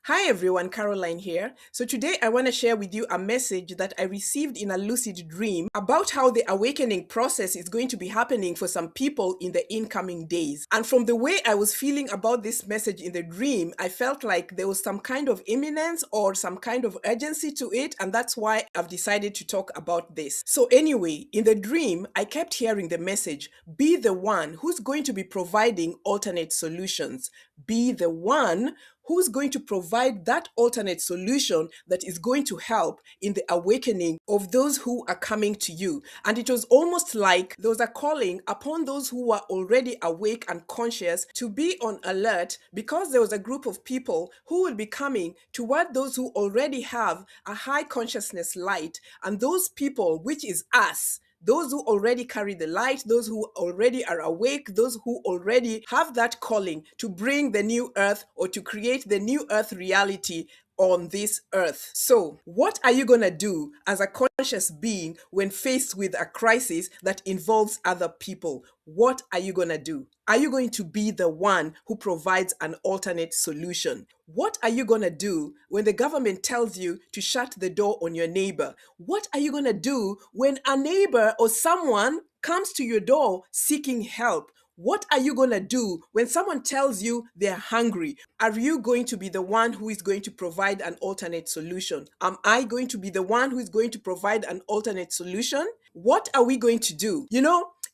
Hi everyone, Caroline here. So today I want to share with you a message that I received in a lucid dream about how the awakening process is going to be happening for some people in the incoming days. And from the way I was feeling about this message in the dream, I felt like there was some kind of imminence or some kind of urgency to it, and that's why I've decided to talk about this. So anyway, in the dream, I kept hearing the message, be the one who's going to be providing alternate solutions. Be the one who's going to provide that alternate solution that is going to help in the awakening of those who are coming to you. And it was almost like there was a calling upon those who were already awake and conscious to be on alert, because there was a group of people who will be coming toward those who already have a high consciousness light, and those people, which is us, those who already carry the light, those who already are awake, those who already have that calling to bring the new earth or to create the new earth reality on this earth. So, what are you going to do as a conscious being when faced with a crisis that involves other people? What are you going to do? Are you going to be the one who provides an alternate solution? What are you going to do when the government tells you to shut the door on your neighbor? What are you going to do when a neighbor or someone comes to your door seeking help? What are you going to do when someone tells you they're hungry? Are you going to be the one who is going to provide an alternate solution? Am I going to be the one who is going to provide an alternate solution? What are we going to do?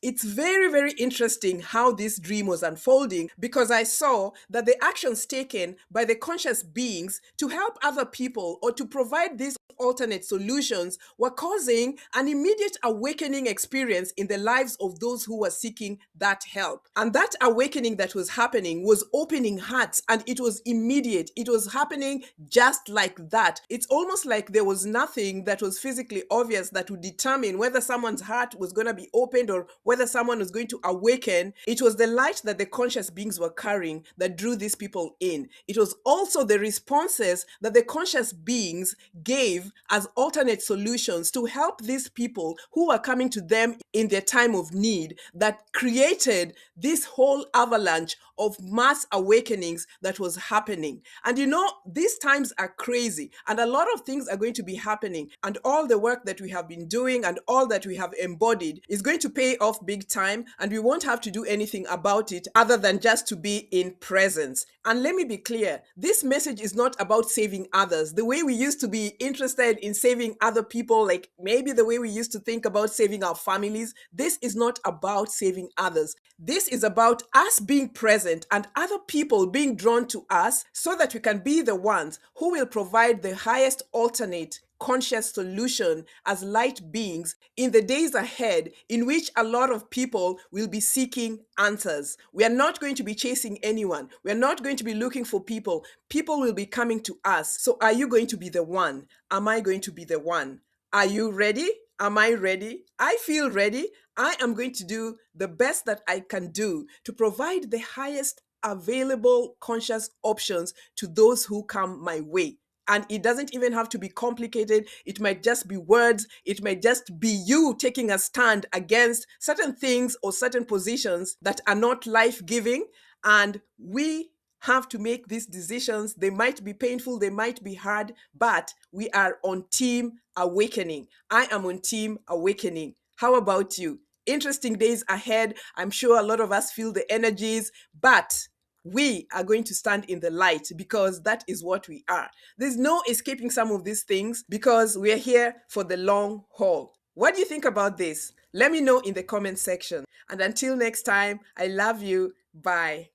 It's very, very interesting how this dream was unfolding, because I saw that the actions taken by the conscious beings to help other people or to provide these alternate solutions were causing an immediate awakening experience in the lives of those who were seeking that help. And that awakening that was happening was opening hearts, and it was immediate. It was happening just like that. It's almost like there was nothing that was physically obvious that would determine whether someone's heart was going to be opened or whether someone was going to awaken. It was the light that the conscious beings were carrying that drew these people in. It was also the responses that the conscious beings gave as alternate solutions to help these people who were coming to them in their time of need that created this whole avalanche of mass awakenings that was happening. And these times are crazy, and a lot of things are going to be happening, and all the work that we have been doing and all that we have embodied is going to pay off big time, and we won't have to do anything about it other than just to be in presence. And let me be clear, this message is not about saving others the way we used to be interested in saving other people, like maybe the way we used to think about saving our families. This is not about saving others. This is about us being present and other people being drawn to us so that we can be the ones who will provide the highest alternate conscious solution as light beings in the days ahead, in which a lot of people will be seeking answers. We are not going to be chasing anyone. We are not going to be looking for people. People will be coming to us. So are you going to be the one? Am I going to be the one? Are you ready? Am I ready? I feel ready. I am going to do the best that I can do to provide the highest available conscious options to those who come my way. And it doesn't even have to be complicated. It might just be words. It might just be you taking a stand against certain things or certain positions that are not life giving. And we have to make these decisions. They might be painful, they might be hard, but we are on team awakening. I am on team awakening. How about you? Interesting days ahead. I'm sure a lot of us feel the energies, but we are going to stand in the light, because that is what we are. There's no escaping some of these things, because we are here for the long haul. What do you think about this? Let me know in the comment section. And until next time, I love you. Bye.